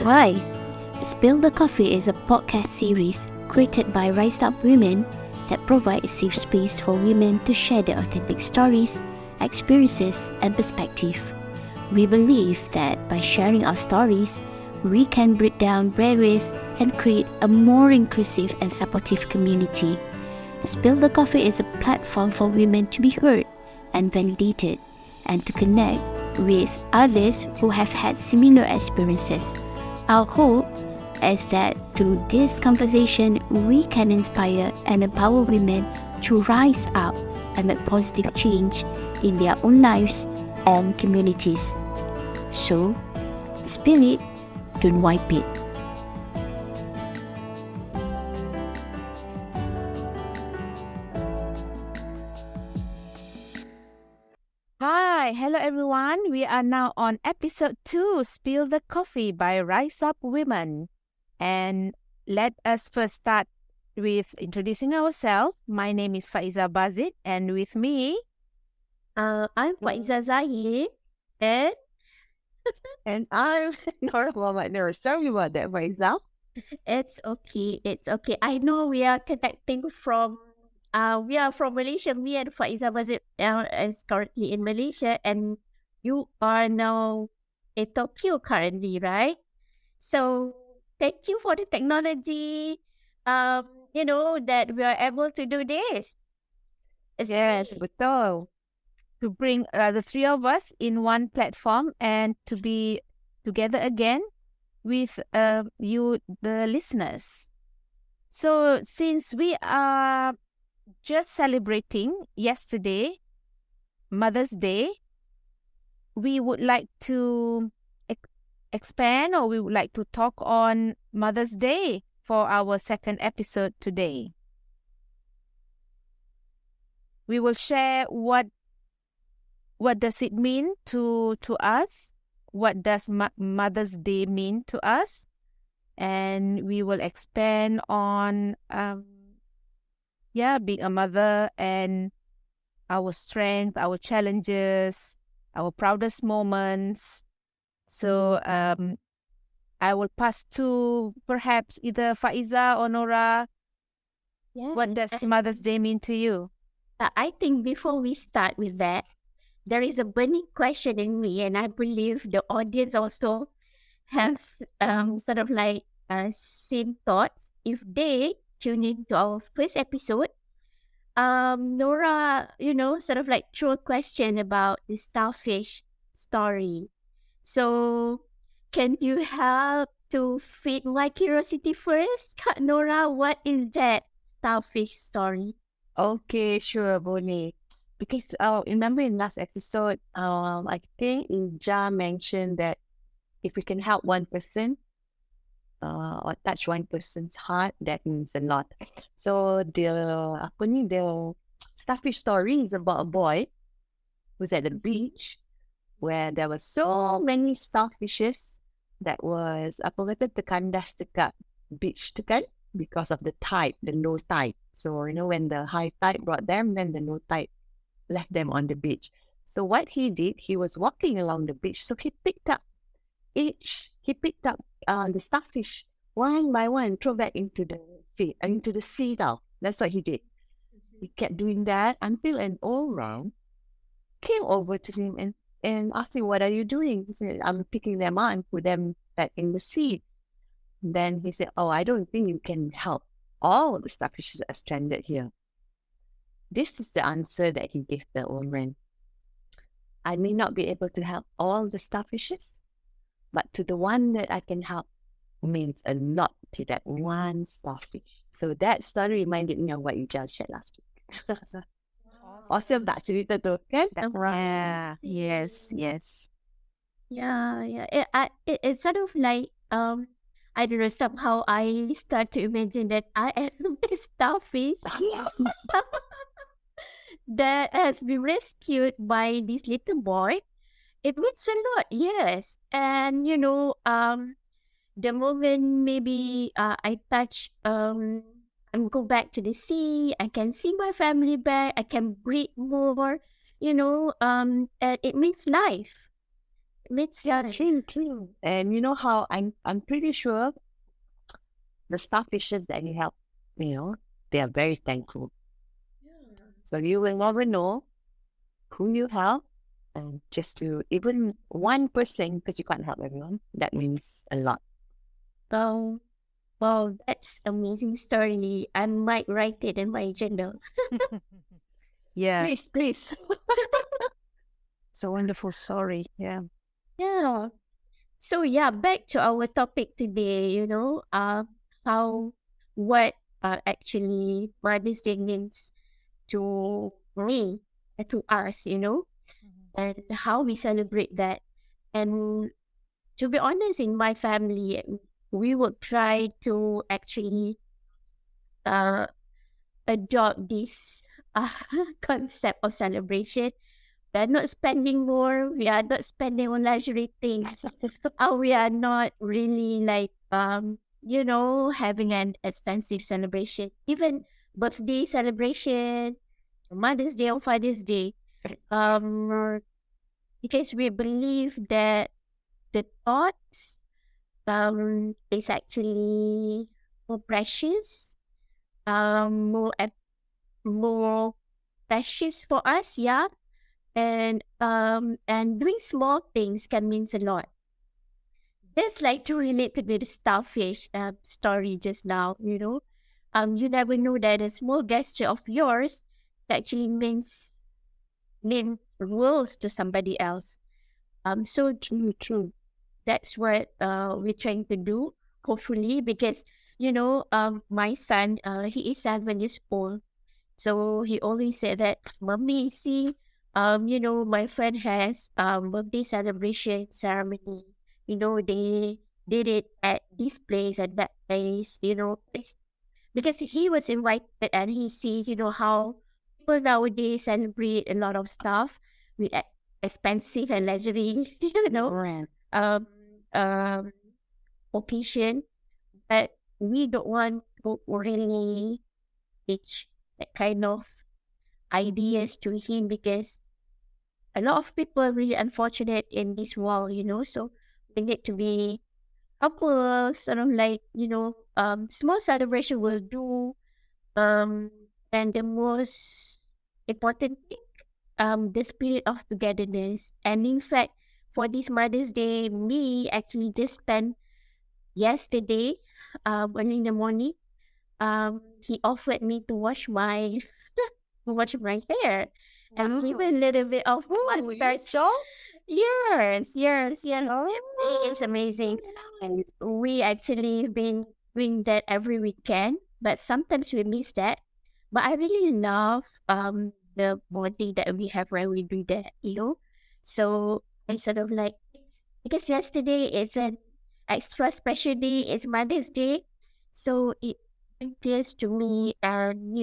Why? Spill the Coffee is a podcast series created by Rise Up Women that provide a safe space for women to share their authentic stories, experiences, and perspective. We believe that by sharing our stories, we can break down barriers and create a more inclusive and supportive community. Spill the Coffee is a platform for women to be heard and validated and to connect with others who have had similar experiences. Our hope is that through this conversation, we can inspire and empower women to rise up and make positive change in their own lives and communities. So, spill it, don't wipe it. Hi, hello everyone. We are now on episode 2, Spill the Coffee by Rise Up Women. And let us first start with introducing ourselves. My name is Faiza Bazit, and with me, I'm Faiza Zahir and And I'm Nora Muhammad Nur. Sorry about that, Faisal. it's okay. I know we are connecting from we are from Malaysia. Me and Faiza Bazit is currently in Malaysia, and you are now in Tokyo currently, right? So thank you for the technology. That we are able to do this. It's Yes, great. betul. to bring the three of us in one platform and to be together again with you, the listeners. So, since we are just celebrating yesterday, Mother's Day, we would like to expand or we would like to talk on Mother's Day for our second episode today. We will share what does it mean to us? What does Mother's Day mean to us? And we will expand on being a mother and our strength, our challenges, our proudest moments. So I will pass to perhaps either Faiza or Nora. What does Mother's Day mean to you? I think before we start with that, there is a burning question in me, and I believe the audience also have sort of like same thoughts. If they tune in to our first episode, Nora, sort of like threw a question about the starfish story. So, can you help to feed my curiosity first, Kak Nora? What is that starfish story? Okay, sure, boleh. Because remember in last episode, I think Ija mentioned that if we can help one person or touch one person's heart, that means a lot. So the starfish story is about a boy who's at the beach where there were so many starfishes that was apa kata terkandas dekat beach tu kan because of the tide, the low tide. So when the high tide brought them, then the low tide left them on the beach. So what he did, he was walking along the beach. So he picked up the starfish one by one, throw back into the sea. Tau. That's what he did. He kept doing that until an old round came over to him and asked him, "What are you doing?" He said, "I'm picking them out and put them back in the sea." Then he said, "Oh, I don't think you can help. All the starfishes are stranded here." This is the answer that he gave the old man. "I may not be able to help all the starfishes, but to the one that I can help means a lot to that one starfish." So that story reminded me of what you just shared last week. Awesome tak cerita tu, kan? Yeah, yes. Yeah. It's sort of like I don't know, somehow I start to imagine that I am a starfish that has been rescued by this little boy. It means a lot, yes. And the moment maybe I touch and go back to the sea, I can see my family back, I can breathe more, and it means life. It's true. And you know how I'm pretty sure the starfishes that you help, they are very thankful. So you will never know who you help, and just to even one person, because you can't help everyone, that means a lot. Wow, wow, that's amazing story. I might write it in my journal. Yeah. Please. It's a wonderful story. Yeah. Yeah. So yeah, back to our topic today, how what actually Mother's Day means to me, to us, and how we celebrate that. And to be honest, in my family, we would try to actually uh, adopt this uh, concept of celebration. We are not spending more. We are not spending on luxury things. We are not really like having an expensive celebration. Even birthday celebration, Mother's Day or Father's Day. Because we believe that the thoughts is actually more precious, more precious for us, yeah. And doing small things can mean a lot. Just like to relate to the starfish story just now, you never know that a small gesture of yours actually means worlds to somebody else. So true. That's what we're trying to do, hopefully, because my son, he is 7 years old. So he always said that, Mommy, see, my friend has birthday celebration ceremony. They did it at this place, at that place, because he was invited and he sees, how people nowadays celebrate a lot of stuff with expensive and luxury, Right. um, um, occasion. But we don't want to really teach that kind of ideas to him because a lot of people are really unfortunate in this world, so we need to be couple sort of like, small celebration will do. And the most important thing, the spirit of togetherness. And in fact, for this Mother's Day, me actually just spent yesterday, early in the morning, he offered me to wash my hair and give a little bit of mustache. Yes. It's amazing. And we actually been doing that every weekend, but sometimes we miss that. But I really love the bonding that we have when we do that, So I sort of like, because yesterday is an extra special day, it's Mother's Day. So it brings tears to me and,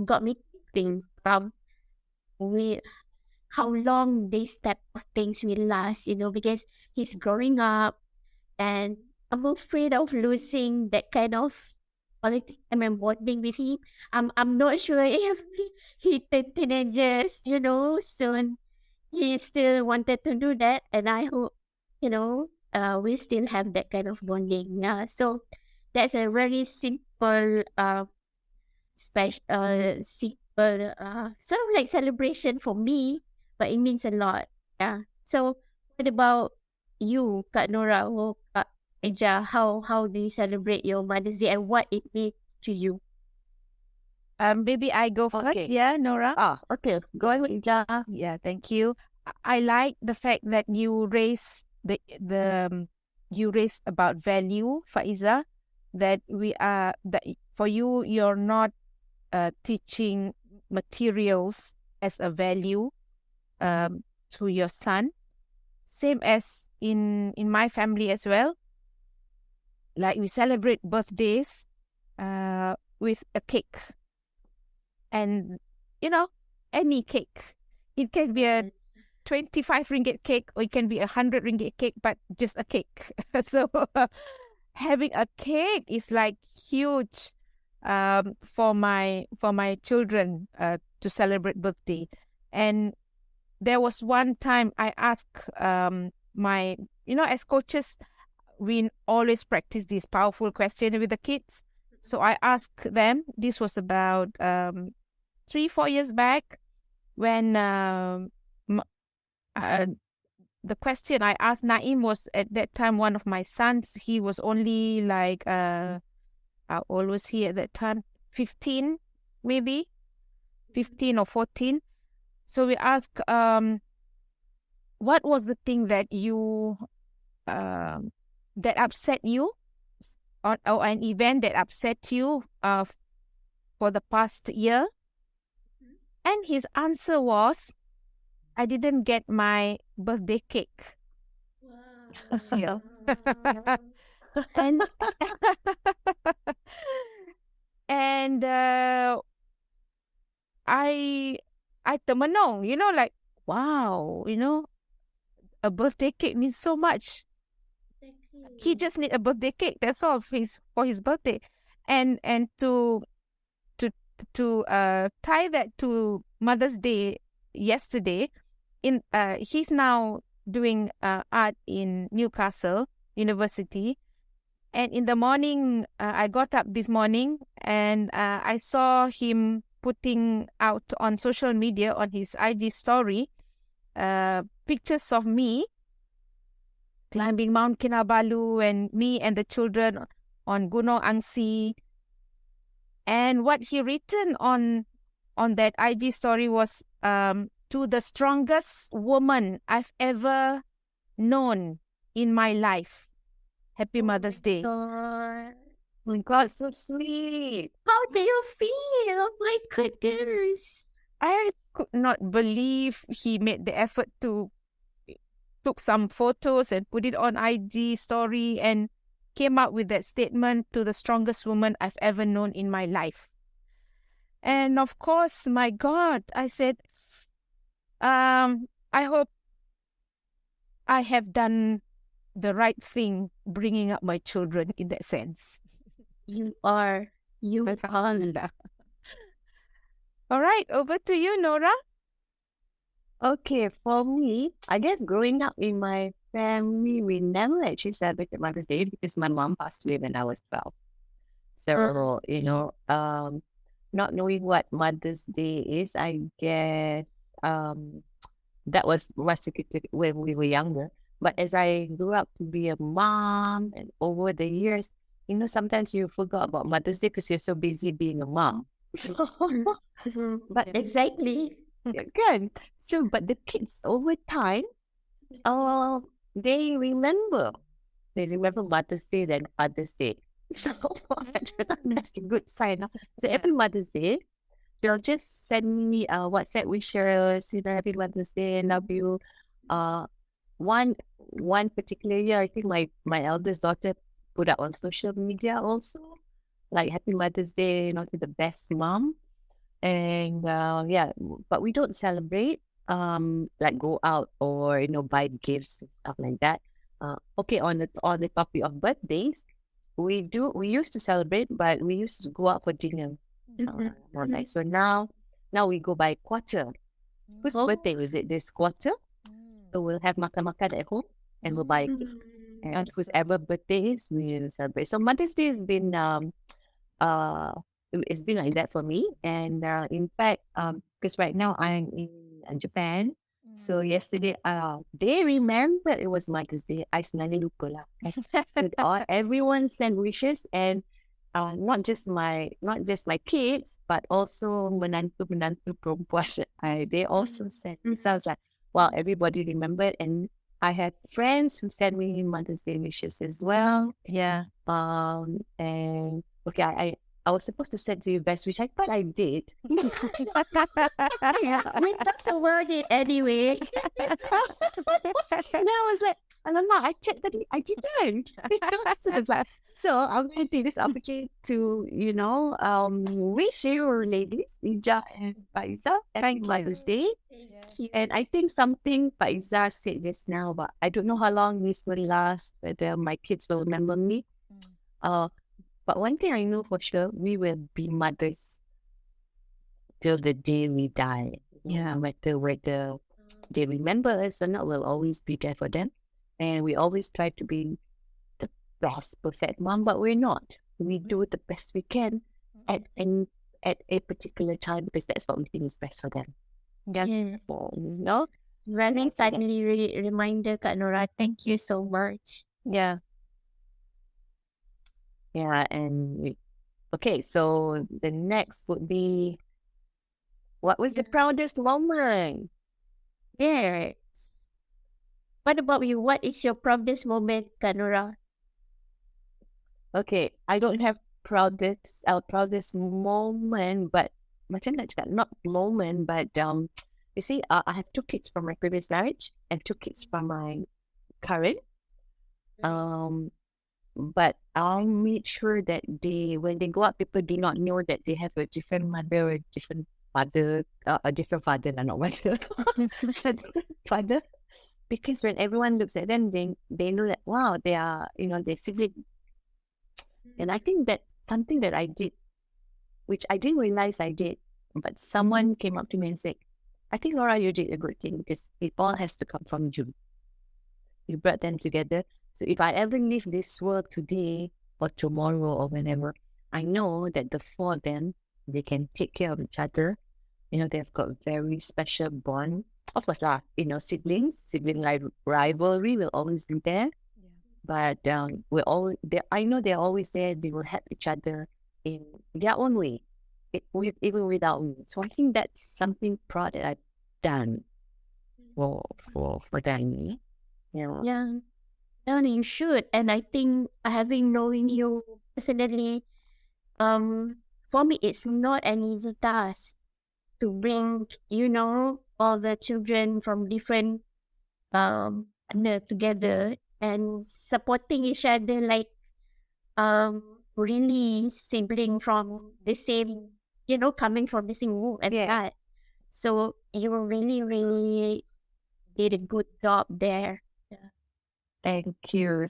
got me thinking we how long this type of things will last, because he's growing up and I'm afraid of losing that kind of quality time and bonding with him. I'm not sure if he turned teenagers, soon he still wanted to do that, and I hope, we still have that kind of bonding. Yeah, so that's a very simple, simple, sort of like celebration for me, but it means a lot. Yeah. So, what about you, Kak Nora or Kak Eja? How do you celebrate your Mother's Day and what it means to you? Maybe I go first. Okay. Yeah, Nora. Okay. Go ahead, Ija. Yeah, thank you. I like the fact that you raise you raise about value, Faiza. That for you, you're not teaching materials as a value to your son. Same as in my family as well. Like we celebrate birthdays with a cake, and any cake. It can be a 25 ringgit cake or it can be 100 ringgit cake, but just a cake. So having a cake is like huge for my children to celebrate birthday. And there was one time I asked my, as coaches, we always practice this powerful question with the kids. So I asked them, this was about 3-4 years back, when the question I asked Naim was, at that time, one of my sons, he was only like, how old was he at that time? 15, maybe 15 or 14. So we asked, what was the thing that that upset you, or an event that upset you for the past year? And his answer was, I didn't get my birthday cake. So, and and I termenung, like, wow, a birthday cake means so much. He just need a birthday cake. That's all for his birthday, and to tie that to Mother's Day yesterday. He's now doing art in Newcastle University, and in the morning, I got up this morning and I saw him putting out on social media, on his IG story, pictures of me climbing Mount Kinabalu, and me and the children on Gunung Angsi. And what he written on that IG story was, to the strongest woman I've ever known in my life. Happy Mother's Day. Oh my God, so sweet. How do you feel? Oh my goodness. I could not believe he made the effort to took some photos and put it on IG story and came up with that statement, to the strongest woman I've ever known in my life. And of course, my God, I said, I hope I have done the right thing bringing up my children in that sense. You are. Alhamdulillah. All right, over to you, Nora. Okay, for me, I guess growing up in my family, we never actually celebrated Mother's Day because my mom passed away when I was 12. So, not knowing what Mother's Day is, I guess that was massacred when we were younger. But as I grew up to be a mom, and over the years, sometimes you forgot about Mother's Day because you're so busy being a mom. But Exactly. again, but the kids over time, they remember Mother's Day than Father's Day. So that's a good sign. So every Mother's Day, they'll just send me WhatsApp wishes, Happy Mother's Day, love you. One particular year, I think my eldest daughter put up on social media also, like Happy Mother's Day, to the best mom. And but we don't celebrate like go out or buy gifts and stuff like that. Okay, on the topic of birthdays, we used to celebrate, but we used to go out for dinner. More like, so now we go by quarter. Whose birthday is it this quarter? So we'll have makan at home and we'll buy a cake. And whoever birthday is, we'll celebrate. So Mother's Day has been it's been like that for me. And in fact, because right now I'm in Japan, so yesterday they remembered it was Mother's Day. I suddenly lupa lah. So everyone sent wishes, and not just my kids, but also menantu perempuan. They also sent. So I was like, wow, everybody remembered. And I had friends who sent me Mother's Day wishes as well. Yeah. And okay, I was supposed to send to you best, which I thought I did. We talked about it anyway. And I was like, Alamak, I checked that I didn't. So I was like, so I'm going to take this opportunity to, wish you ladies, Ija and Faiza, happy Mother's Day. And I think something Faiza said just now, but I don't know how long this will last, whether my kids will remember me. But one thing I know for sure, we will be mothers till the day we die. Yeah, no matter whether they remember us or not, we'll always be there for them. And we always try to be the best perfect mom, but we're not. We do the best we can at a particular time because that's what we think is best for them. Yes. No? Very timely reminder, Kak Nora. Thank you so much. Yeah. Yeah, and okay, so the next would be, what was the proudest moment? Yes. What about you? What is your proudest moment, Kak Nora? Okay, I don't have proudest moment, but macam nak cakap, not moment, but you see, I have 2 kids from my previous marriage and 2 kids from my current. But I made sure that when they go out, people do not know that they have a different mother, a different father, a different father, not mother, father. Because when everyone looks at them, they know that, wow, they are, they're siblings. And I think that's something that I did, which I didn't realize I did. But someone came up to me and said, I think, Laura, you did a good thing because it all has to come from you. You brought them together. So if I ever leave this world today or tomorrow or whenever, I know that the 4 of them, they can take care of each other. They've got a very special bond. Of course, sibling rivalry will always be there. But I know they're always there. They will help each other in their own way, even without me. So I think that's something proud that I've done for them. Yeah. Yeah. No, you should. And I think having knowing you personally, for me, it's not an easy task to bring, all the children from different partner together and supporting each other like really sibling from the same, coming from the same womb and Yes. that. So you really, really did a good job there. Thank you.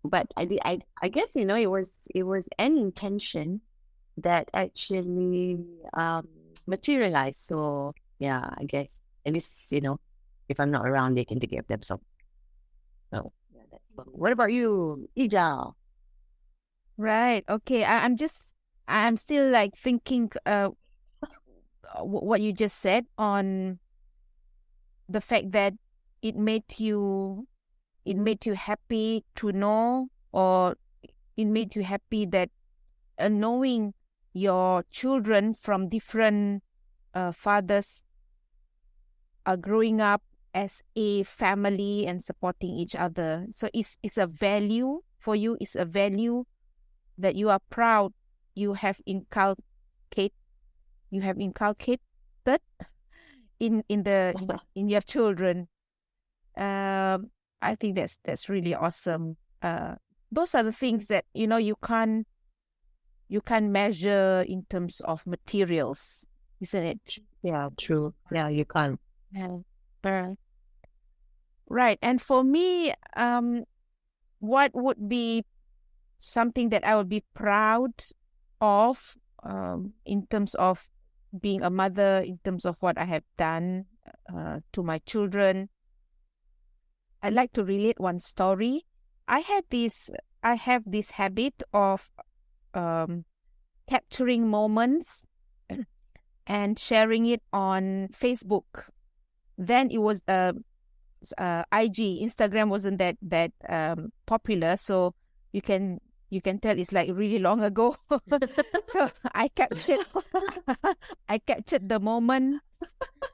But I guess it was an intention that actually materialized. So yeah, I guess at least if I'm not around, they can take care of themselves. So yeah, that's what about you, Ija? Right. Okay. I'm still like thinking what you just said on the fact that it made you happy to know, or it made you happy that knowing your children from different fathers are growing up as a family and supporting each other. So it's a value for you. It's a value that you are proud you have inculcated in your children. I think that's really awesome. Those are the things that you can't measure in terms of materials, isn't it? Yeah, true. Yeah, you can't. Yeah. Right. And for me, what would be something that I would be proud of in terms of being a mother, in terms of what I have done to my children? I'd like to relate one story. I have this habit of capturing moments and sharing it on Facebook. Then it was IG, Instagram wasn't that popular, so you can tell it's like really long ago. So I captured the moment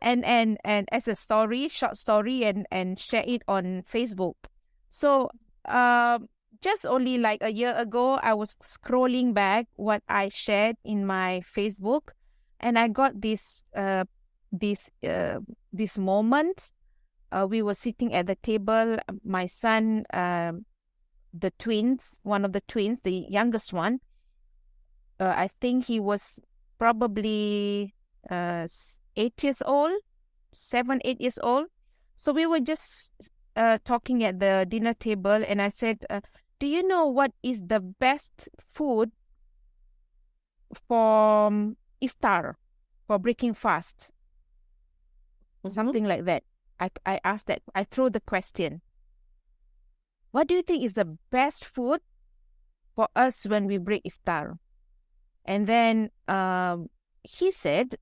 and as a short story and share it on Facebook. So just only like a year ago, I was scrolling back what I shared in my Facebook, and I got this moment. We were sitting at the table. My son, the twins, one of the twins, the youngest one, I think he was probably 8 years old, 7, 8 years old. So we were just talking at the dinner table, and I said, do you know what is the best food for iftar, for breaking fast? Something like that. I asked that, I throw the question, what do you think is the best food for us when we break iftar? And then he said,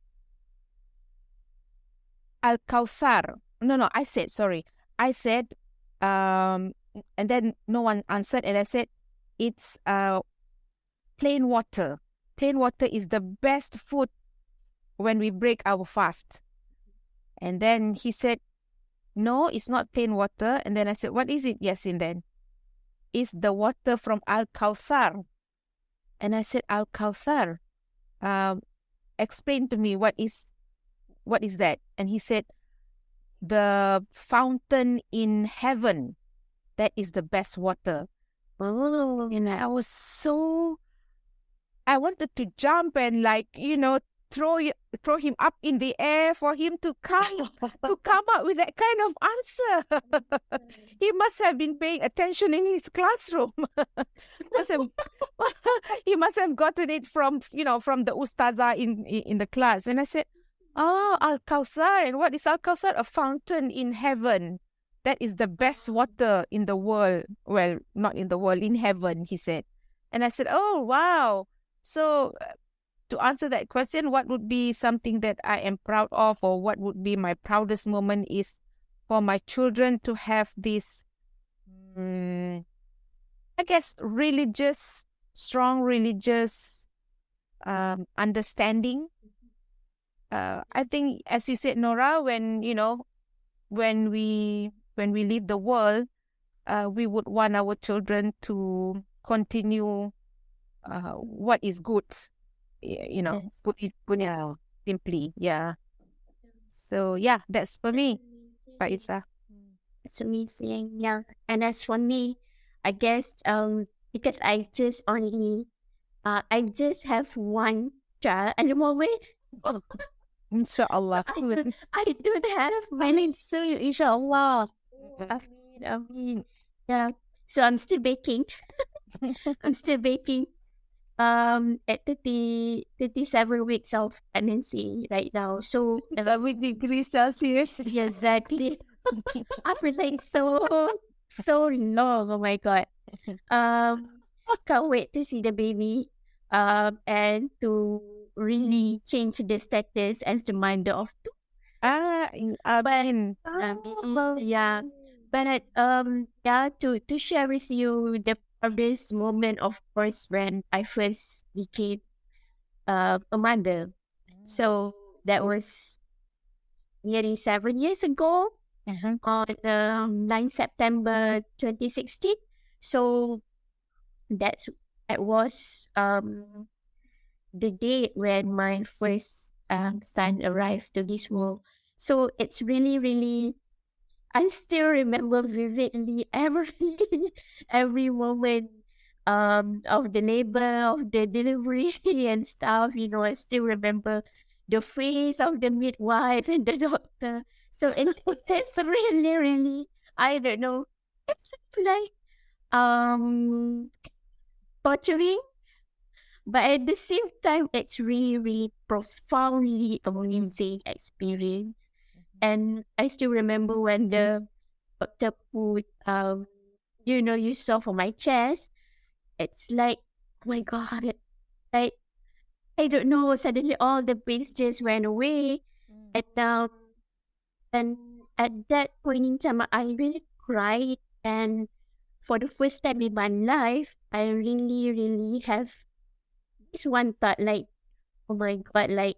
Al Kawthar. No, I said, sorry. I said, and then no one answered. And I said, it's plain water. Plain water is the best food when we break our fast. And then he said, no, it's not plain water. And then I said, what is it, Yasin, then? It's the water from Al Kawthar. And I said, Al Kawthar, explain to me what is that? And he said, the fountain in heaven, that is the best water. Oh, And I wanted to jump and, like, throw him up in the air for him to come up with that kind of answer. He must have been paying attention in his classroom. He must have gotten it from the ustazah in the class. And I said, oh, Al Kawthar. And what is Al Kawthar? A fountain in heaven. That is the best water in the world. Well, not in the world, in heaven, he said. And I said, oh, wow. So to answer that question, what would be something that I am proud of, or what would be my proudest moment, is for my children to have this, I guess, strong religious understanding. I think, as you said, Nora, when we leave the world, we would want our children to continue what is good. Yes. Put it yeah. simply, yeah. So yeah, that's for me, Faisa. It's amazing. Yeah. And as for me, I guess because I just have one child at the moment. Inshallah, I soon. don't have many soon, inshallah. I mean, yeah. So I'm still baking. I'm still baking. At 37 weeks of pregnancy right now. So 11 degrees Celsius. exactly. I feel like so long. Oh my god. Can't wait to see the baby. And to really change the status as the mother of two. Amin. Yeah. But yeah, to share with you the proudest moment, of course, when I first became a mother. So that was nearly 7 years ago on 9 September 2016. So that was the date when my first son arrived to this world. So it's really, really, I still remember vividly every moment of the labor, of the delivery and stuff. I still remember the face of the midwife and the doctor. So it's really, really, I don't know. It's like torturing, but at the same time, it's really, really profoundly amazing experience. And I still remember when the doctor put, you saw for my chest. It's like, oh my God, like, I don't know, suddenly all the pains just went away. And at that point in time, I really cried. And for the first time in my life, I really, really have this one thought, like, oh my God, like,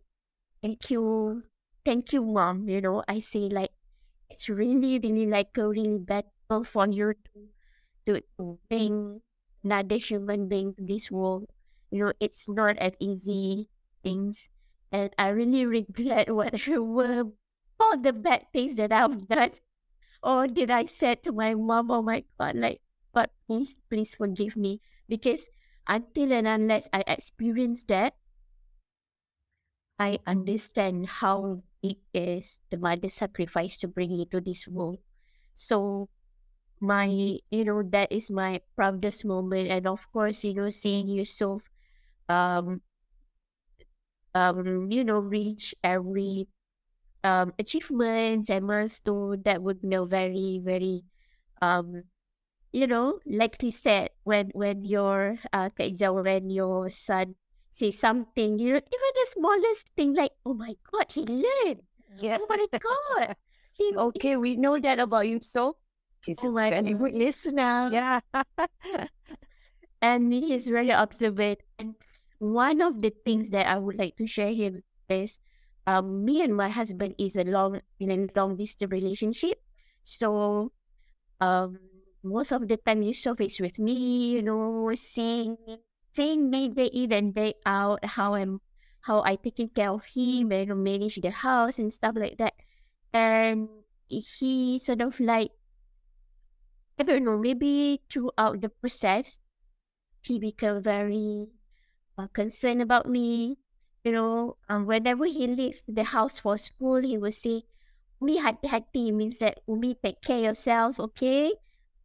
thank you, mom. I say, like, it's really, really like a really battle for you to bring another human being to this world. It's not an easy things. And I really regret whatever all the bad things that I've done. Or did I said to my mom, oh my God, like, but please forgive me. Because until and unless I experience that, I understand how it is the mother's sacrifice to bring you to this world. So that is my proudest moment. And of course, seeing Yusuf, reach every achievements and milestones that would very, very um like you said, when your for example, when your son say something, even the smallest thing, like, oh my god, he learned. Yeah. Oh my god. He, Okay, we know that about you, so he's oh a my very god. good listener. Yeah. And he's really observant. And one of the things that I would like to share him is, me and my husband is in a long distance relationship. So um most of the time Yusuf is with me, seeing me day in and day out, how I taking care of him and manage the house and stuff like that. And he sort of like, I don't know, maybe throughout the process he became very concerned about me. Whenever he leaves the house for school, he will say, Umi hati-hati, means that Umi take care yourself, okay?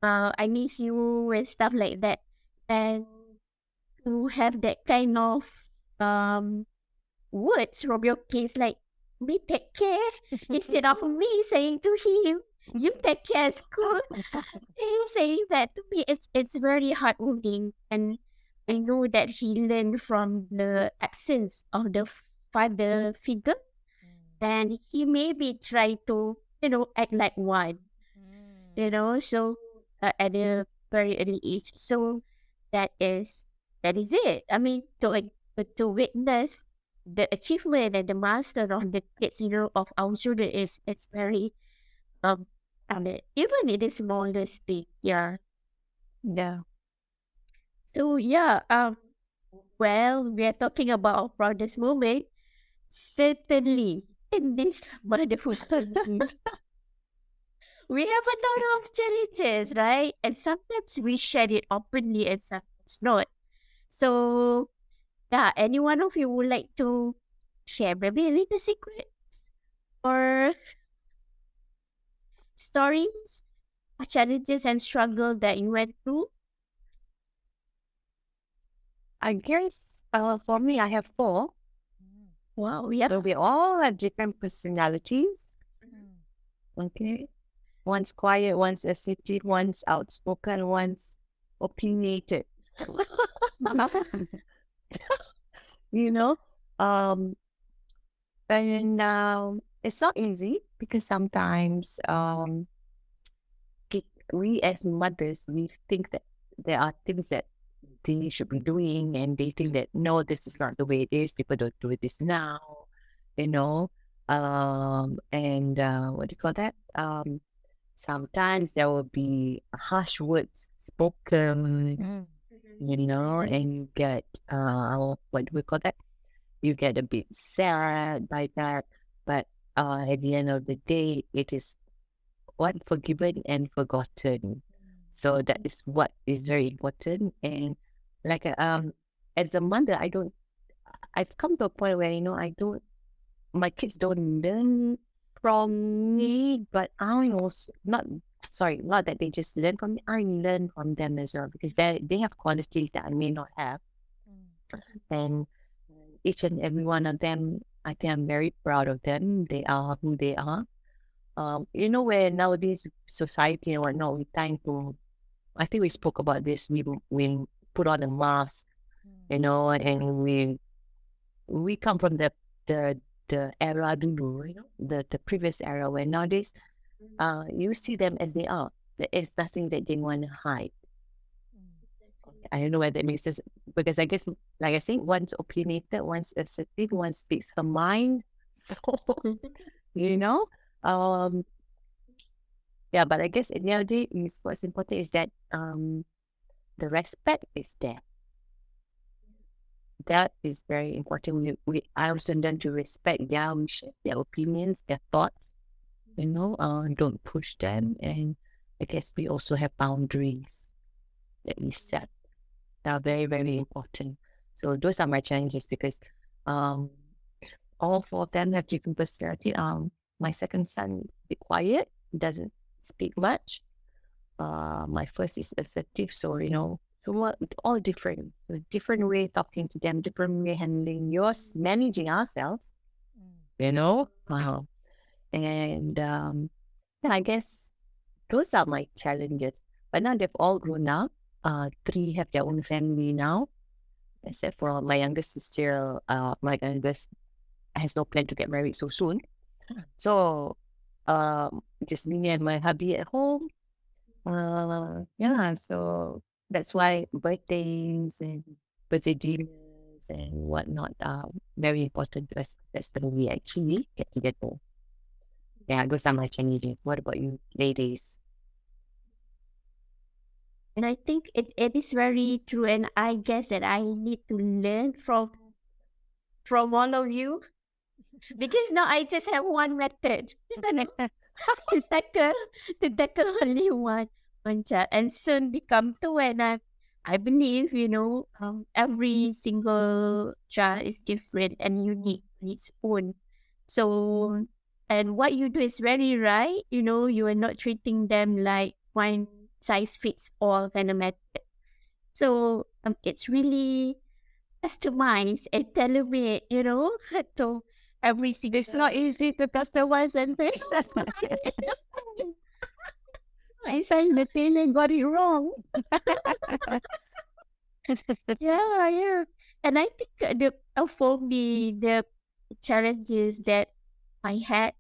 I miss you and stuff like that. And to have that kind of um words from your kids like, Umi take care, instead of me saying to him, you take care at school. Him saying that to me, it's very heartwarming, and I know that he learned from the absence of the father figure, and he maybe try to act like one, so at a very early age. So that is that is it. I mean, to witness the achievement and the milestone of the kids, of our children, is it's very um and even it is smallest thing, yeah. Yeah. So yeah, well, we are talking about our proudest moment. Certainly, in this motherhood journey, we have a lot of challenges, right? And sometimes we share it openly and sometimes not. So yeah, any one of you would like to share maybe a little secret or stories or challenges and struggle that you went through? I guess for me, I have four. Wow, yep. So we all have different personalities. Okay. One's quiet, one's assertive, one's outspoken, one's opinionated. you know, um, and it's not easy because sometimes we as mothers we think that there are things that they should be doing, and they think that no, this is not the way it is. People don't do this now, you know. And what do you call that? Sometimes there will be harsh words spoken, and you get what do we call that? You get a bit sad by that, but at the end of the day, it is what forgiven and forgotten. So that is what is very important. And like as a mother, I've come to a point where my kids don't learn from me, but I also not that they just learn from me. I learn from them as well because they have qualities that I may not have, and each and every one of them, I think I'm very proud of them. They are who they are. Where nowadays society and whatnot, we tend to, I think we spoke about this. We put on a mask, and we come from the era dulu, the previous era, where nowadays, you see them as they are. There is nothing that they want to hide. I don't know whether that makes sense because I guess, like I said, one's opinionated, one's assertive, one speaks her mind. So, you know, um, yeah. But I guess at the end of the day, what's important is that the respect is there. That is very important. I also learn to respect their wishes, their opinions, their thoughts. Don't push them, and I guess we also have boundaries that we set. That are very, very important. So those are my challenges because all four of them have different personality. My second son is a bit quiet, he doesn't speak much. My first is assertive, so so what all different. So different way talking to them, different way handling yours, managing ourselves, you know. And yeah, I guess those are my challenges. But now they've all grown up. Three have their own family now, except for my youngest is still, my youngest has no plan to get married so soon. So, just me and my hubby at home. Yeah, so that's why birthdays and birthday dinners and whatnot are very important to us. That's the way we actually get together. Yeah, those are my challenges. What about you, ladies? And I think it is very true. And I guess that I need to learn from all of you because now I just have one method to tackle to tackle only one child and soon become two. And I believe every single child is different and unique on its own. So and what you do is very right. You are not treating them like one size fits all kind of method. So it's really customized and tailor-made, to every single. It's not easy to customize and things. I said the tailor got it wrong. Yeah. And I think for me, the challenges that I had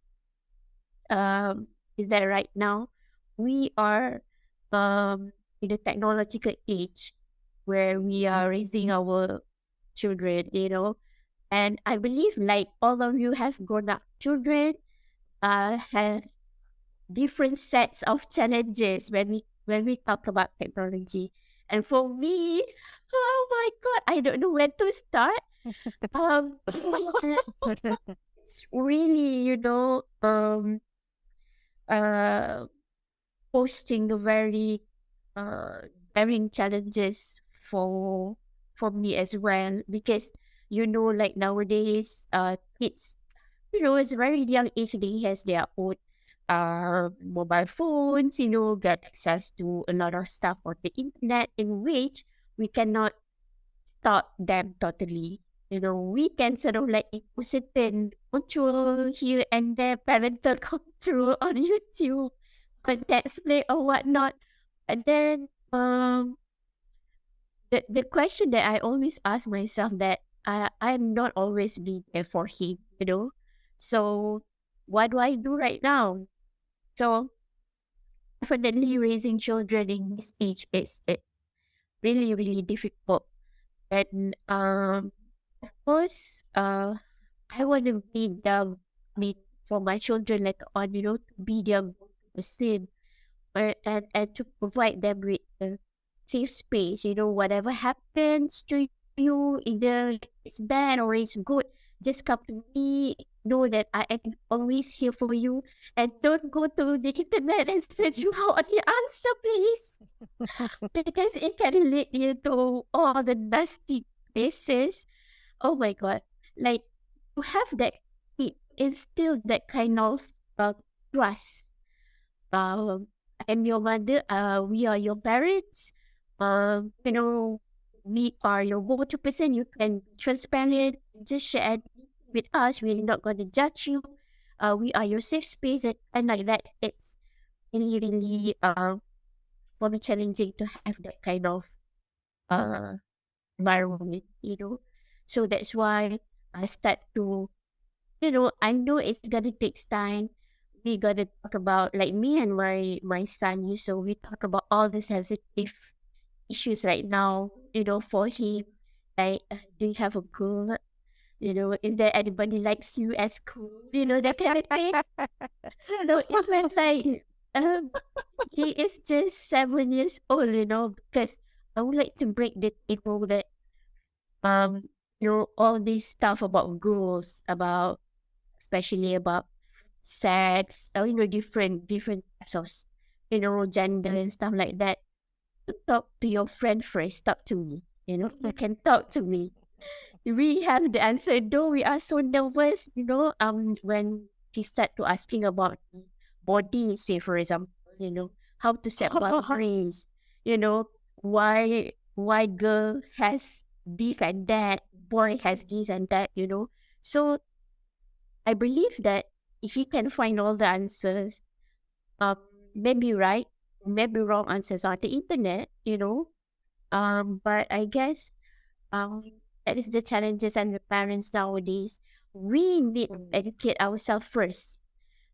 is that right now we are in the technological age where we are raising our children, and I believe like all of you have grown up children, have different sets of challenges when we talk about technology. And for me, oh my god, I don't know where to start. It's really, uh posting the very varying challenges for me as well, because like nowadays kids, it's a very young age, they has their own mobile phones, get access to a lot of stuff on the internet, in which we cannot stop them totally. We can sort of like impose certain control here and there, parental control on YouTube, on Netflix or whatnot. And then the question that I always ask myself, that I'm not always be there for him. So what do I do right now? So definitely raising children in this age is it's really, really difficult. And of course, I want to be the me for my children later on, to be their person, and to provide them with a safe space. Whatever happens to you, either it's bad or it's good, just come to me. Know that I am always here for you, and don't go to the internet and search for the answer, please, because it can lead you to all the nasty places. Oh my god! Like to have that, it instill that kind of trust. um, I'm your mother, we are your parents, you know, we are your go-to person, you can be transparent, just share anything with us, we're not going to judge you, we are your safe space, and like that, it's really, really, for me, challenging to have that kind of, uh, environment. So that's why I start to, I know it's gonna take time. We gotta talk about, like, me and my son. So we talk about all the sensitive issues right now. For him, like, do you have a girl? Is there anybody likes you as cool? That kind of thing. So it was like, um, he is just 7 years old. Because I would like to break the table that all this stuff about girls, about especially about sex, or different types of gender and stuff like that. Talk to your friend first. Talk to me. You can talk to me. We have the answer. Though we are so nervous, when he start to asking about body, say for example, how to set boundaries, you know, why girl has this and that, boy has this and that. So I believe that if you can find all the answers, maybe right, maybe wrong answers on the internet, but I guess that is the challenges and the parents nowadays. We need to educate ourselves first,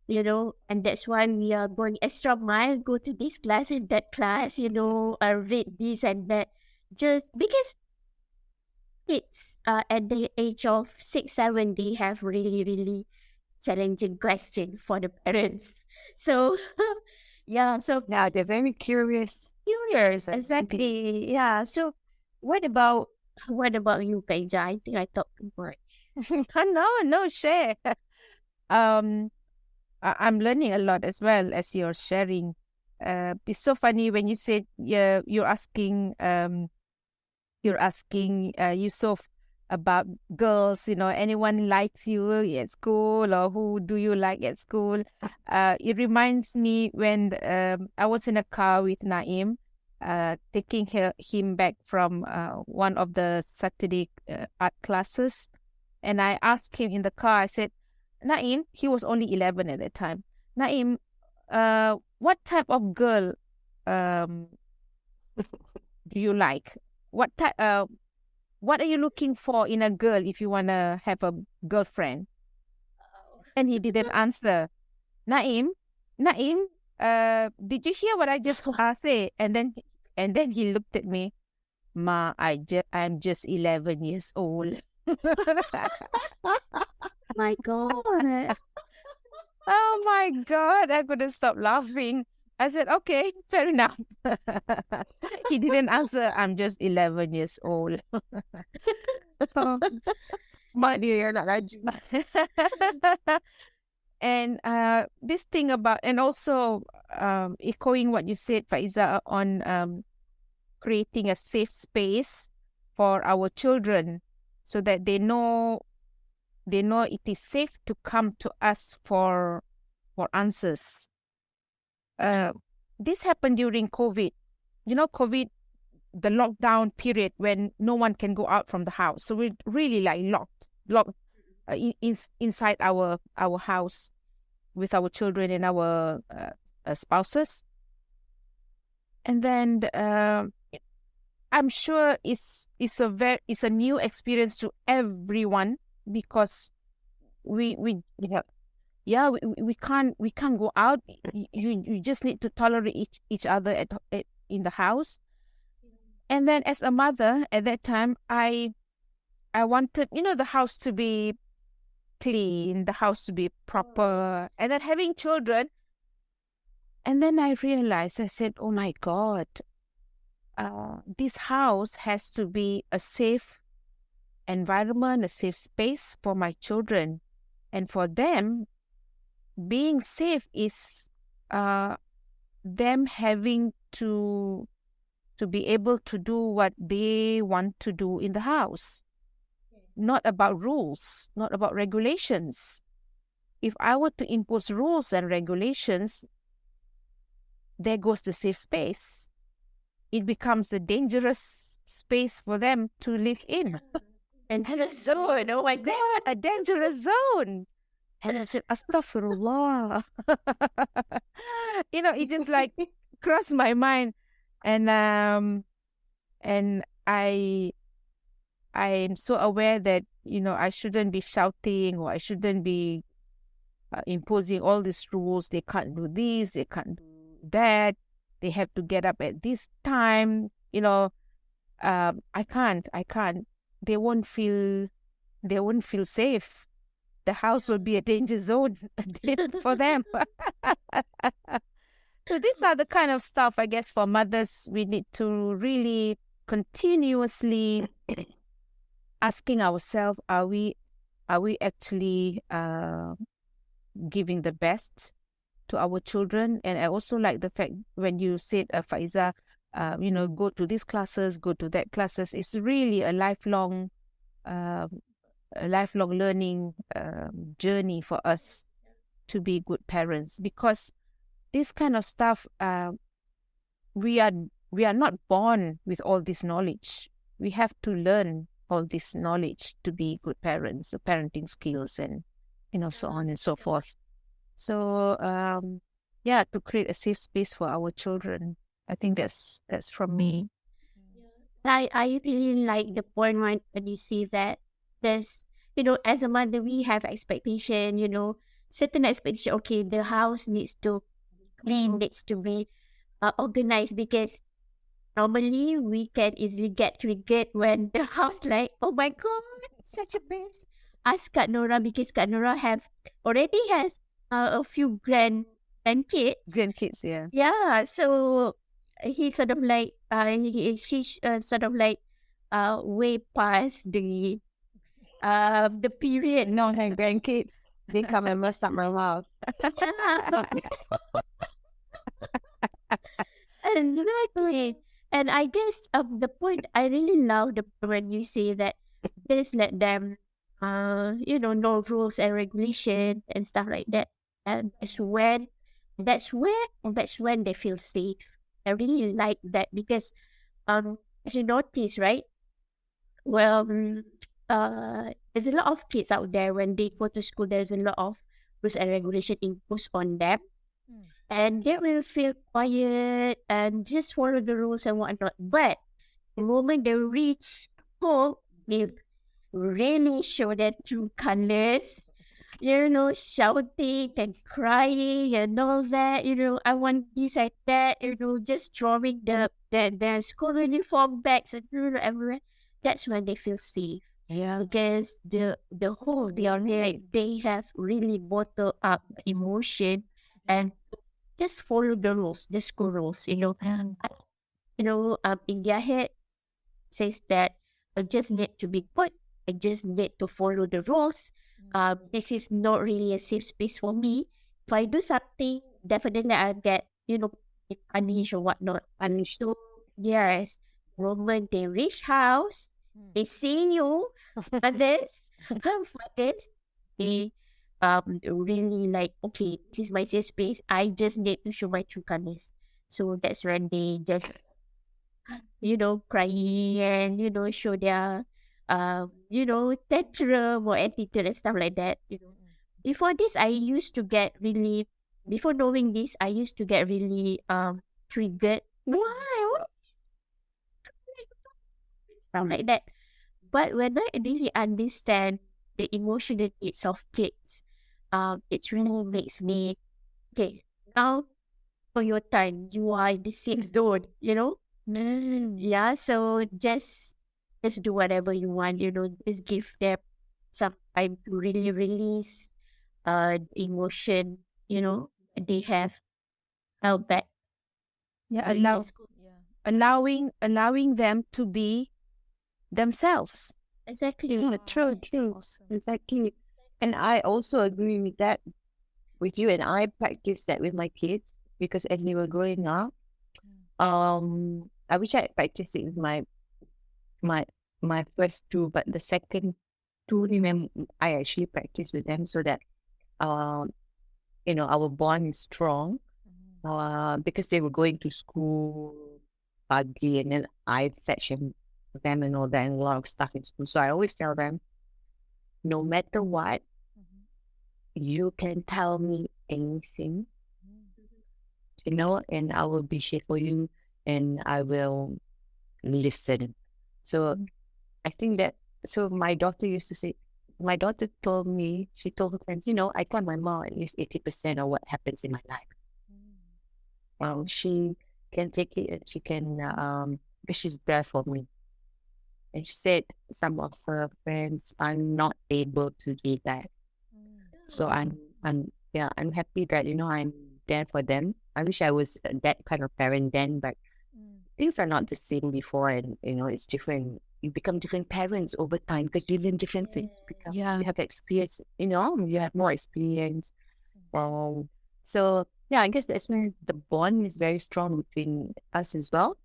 and that's why we are going extra mile, go to this class and that class, read this and that, just because kids at the age of 6, 7, they have really, really challenging question for the parents. So yeah, so Now they're very curious. curious, exactly. Yeah. So what about you, Kaija? I think I talked too much. No, share. um, I'm learning a lot as well as you're sharing. It's so funny when you said you're asking Yusuf about girls, anyone likes you at school, or who do you like at school? It reminds me when I was in a car with Naim, taking him back from one of the Saturday art classes. And I asked him in the car, I said, Naim, he was only 11 at that time. Naim, what type of girl do you like? What are you looking for in a girl if you want to have a girlfriend? And he didn't answer. Naim, did you hear what I just say? And then he looked at me. Ma, I'm just 11 years old. My God. Oh my God, I couldn't stop laughing. I said, okay, fair enough. He didn't answer, I'm just 11 years old. Mak dia yang nak laju. And this thing about, and also echoing what you said, Faiza, on creating a safe space for our children so that they know it is safe to come to us for answers. This happened during COVID. COVID, the lockdown period when no one can go out from the house. So we're really like locked inside our house with our children and our spouses. And then I'm sure it's a new experience to everyone, because we can't go out. You just need to tolerate each other in the house. And then as a mother at that time, I wanted the house to be clean, the house to be proper, and then having children. And then I realized, I said, oh my God, this house has to be a safe environment, a safe space for my children. And for them, being safe is them having to be able to do what they want to do in the house. Not about rules, not about regulations. If I were to impose rules and regulations, there goes the safe space. It becomes a dangerous space for them to live in. And a zone, oh my God. A dangerous zone. And I said, Astaghfirullah. It just like crossed my mind. And I'm so aware that, I shouldn't be shouting, or I shouldn't be imposing all these rules. They can't do this, they can't do that. They have to get up at this time. I can't. They won't feel safe. The house will be a danger zone for them. So these are the kind of stuff, I guess, for mothers, we need to really continuously asking ourselves, are we actually giving the best to our children? And I also like the fact when you said, Faiza, go to these classes, go to that classes. It's really a lifelong learning journey for us to be good parents, because this kind of stuff, we are not born with all this knowledge. We have to learn all this knowledge to be good parents, so parenting skills and so on and so forth. So yeah, to create a safe space for our children. I think that's from me. I really like the point when you see that there's, as a mother, we have expectation, certain expectation. Okay, the house needs to clean, needs to be organized, because normally we can easily get triggered when the house like, oh my god, such a mess. Ask Kak Nora, because Kak Nora already has a few grandkids. Grandkids, yeah. Yeah, so he sort of like she sort of like way past the period. No, have grandkids. They come and mess up my house. Exactly. And I guess the point I really love the when you say that just let them no rules and regulation and stuff like that. And that's when they feel safe. I really like that, because as you notice, right? Well, there's a lot of kids out there when they go to school. There's a lot of rules and regulation imposed on them, and they will feel quiet and just follow the rules and whatnot. But the moment they reach home, they really show their true colors. Shouting and crying and all that. I want this and that. Just drawing the school uniform bags and everywhere. That's when they feel safe. Yeah. Because the whole they have really bottled up emotion and just follow the rules, the school rules. In their head says that I just need to be good. I just need to follow the rules. This is not really a safe space for me. If I do something, definitely I'll get, punished or whatnot. Punished. So, yes, moment they reach house, they see you, fathers, they really like, okay, this is my safe space. I just need to show my true colors. So that's when they just crying and, show their, tantrum or attitude and stuff like that. Before this, before knowing this, I used to get really, triggered. Why? Stuff like that. But when I really understand the emotional needs of kids, it really makes me, okay, now for your time, you are in the safe zone. Yeah, so just do whatever you want, just give them some time to really release emotion, they have held back. Yeah, during the school. allowing them to be themselves. Exactly. Yeah, true. Awesome. Exactly. And I also agree with that with you, and I practice that with my kids because as they were growing up, I wish I had practiced it with my my first two, but the second two I actually practice with them so that our bond is strong. Because they were going to school pagi and then I fetch them and all that and a lot of stuff in school. So I always tell them, no matter what, you can tell me anything, and I will be here for you and I will listen. So I think that, so my daughter used to say, my daughter told me, she told her friends, I tell my mom at least 80% of what happens in my life. She can take it and she can, because she's there for me. And she said some of her friends are not able to do that. So I'm happy that, I'm there for them. I wish I was that kind of parent then, but things are not the same before, and it's different. You become different parents over time because you learn different things. Yeah. You have experience, you have more experience. So yeah, I guess that's when the bond is very strong between us as well.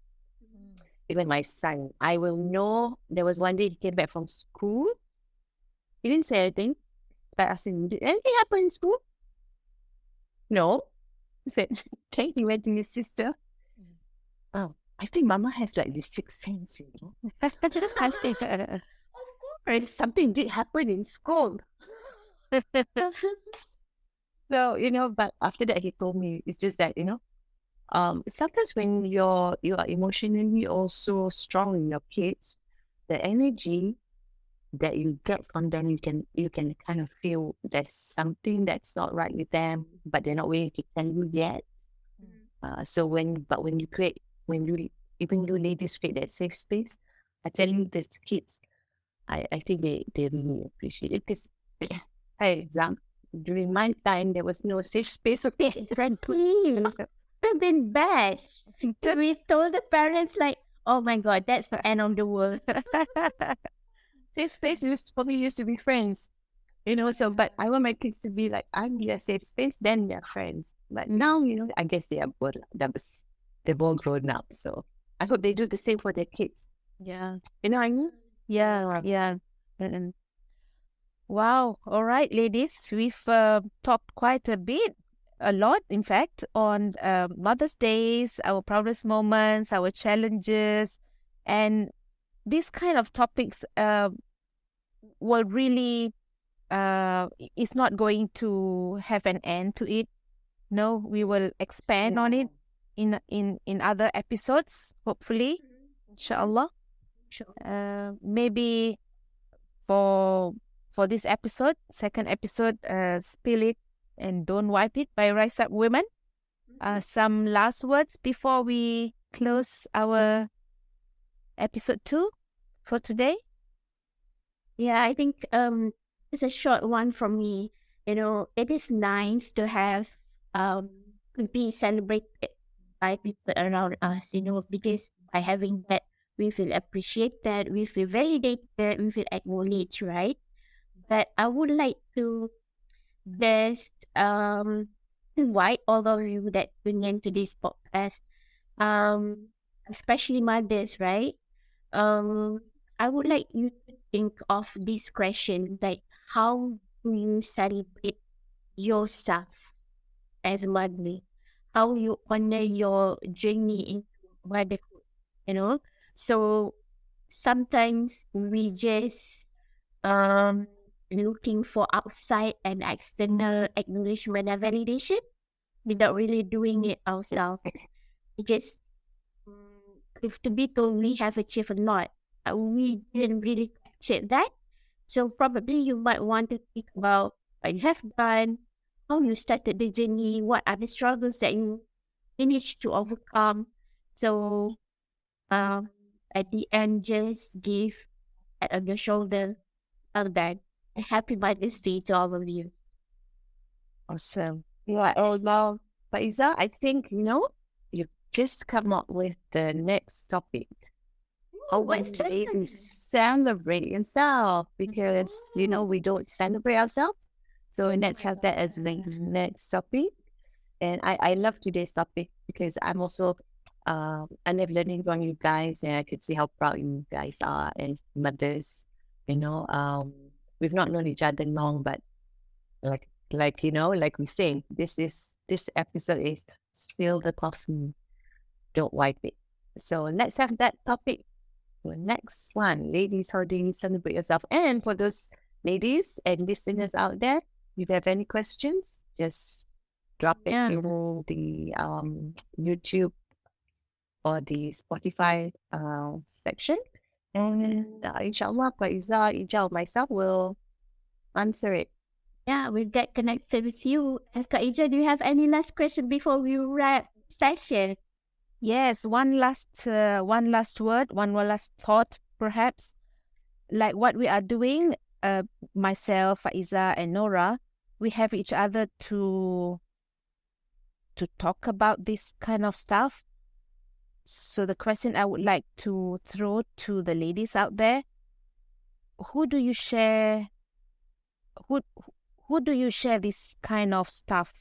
Even my son, I will know. There was one day he came back from school. He didn't say anything. But I asked him, did anything happen in school? No. He said, okay, he went to his sister. Oh, I think Mama has like this sixth sense, Of course, something did happen in school. So, but after that, he told me, it's just that, sometimes when you are emotionally also strong in your kids, the energy that you get from them, you can kind of feel there's something that's not right with them, but they're not willing to tell you yet. So when you create, when you even you ladies create that safe space, I tell you, the kids, I think they really appreciate it because, hey, during my time there was no safe space of friend. Have been bad. We told the parents like, oh my god, that's the end of the world. Safe space for me used to be friends. So but I want my kids to be like, I'm their safe space, then they're friends. But now, I guess they are both they're both grown up. So I hope they do the same for their kids. Yeah. You know what I mean? Yeah. And wow. All right, ladies, we've talked quite a lot, in fact, on Mother's Days, our proudest moments, our challenges, and these kind of topics will really is not going to have an end to it. No, we will expand on it in other episodes, hopefully, inshallah. Sure. Maybe for this episode, second episode, Spill It and Don't Wipe It by Rise Up Women. Some last words before we close our episode 2 for today. Yeah, I think it's a short one from me. It is nice to have to be celebrated by people around us, because by having that we feel appreciated, we feel validated, we feel acknowledged, right? But I would like to just invite all of you that tune into this podcast, um, especially mothers, right? Um, I would like you to think of this question, like how do you celebrate yourself as a mother? How you honor your journey into motherhood, you know? So sometimes we just um looking for outside and external acknowledgement and validation without really doing it ourselves. Because if to be told we have achieved a lot, we didn't really capture that. So probably you might want to think about what you have done, how you started the journey, what are the struggles that you managed to overcome. So um, at the end, just give pat on your shoulder. Well done. And happy Mother's Day to all of you. Awesome. Yeah. Oh, now, Faiza, I think, you've just come up with the next topic. How What's would that? you celebrate yourself? Because, we don't celebrate ourselves. So let's have that as the next topic. And I love today's topic because I'm also, I love learning from you guys, and I could see how proud you guys are as mothers. We've not known each other long, but like we say, this episode is spill the coffee, don't wipe it. So let's have that topic. The next one, ladies, how do you celebrate yourself? And for those ladies and listeners out there, if you have any questions, just drop it Yeah. in the YouTube or the Spotify section. And inshallah, Faiza, Ijal, myself will answer it. Yeah, we'll get connected with you. Kak Ija, do you have any last question before we wrap session? Yes, one last word, one last thought, perhaps. Like what we are doing, myself, Faiza, and Nora, we have each other to talk about this kind of stuff. So the question I would like to throw to the ladies out there: who do you share? Who do you share this kind of stuff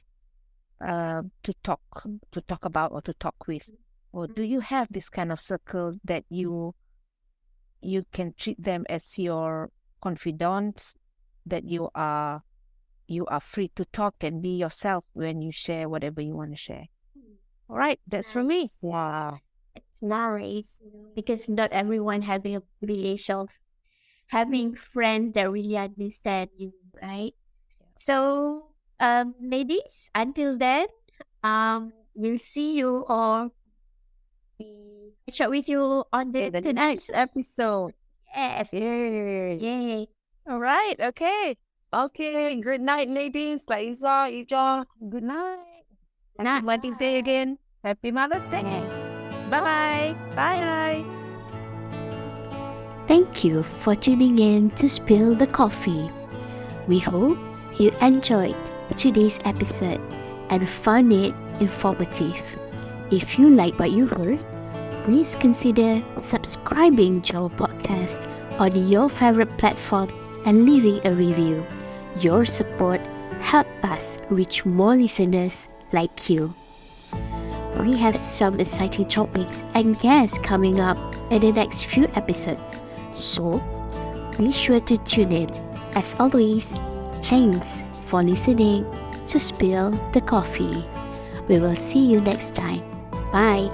to talk about or to talk with? Or do you have this kind of circle that you can treat them as your confidants, that you are free to talk and be yourself when you share whatever you want to share? All right, that's for me. Wow. It's nice because not everyone having a privilege of having friends that really understand you, right? So ladies, until then, we'll see you or we catch up with you on the The next episode. Yes. Yay. Yay. All right. Okay. Okay. Good night, ladies. Bye, Isa, Ija. Good night. Night. Happy Mother's Day again. Happy Mother's Day. Bye. Bye. Thank you for tuning in to Spill the Coffee. We hope you enjoyed today's episode and found it informative. If you like what you heard, please consider subscribing to our podcast on your favorite platform and leaving a review. Your support helps us reach more listeners like you. We have some exciting topics and guests coming up in the next few episodes, so be sure to tune in. As always, thanks for listening to Spill the Coffee. We will see you next time. Bye.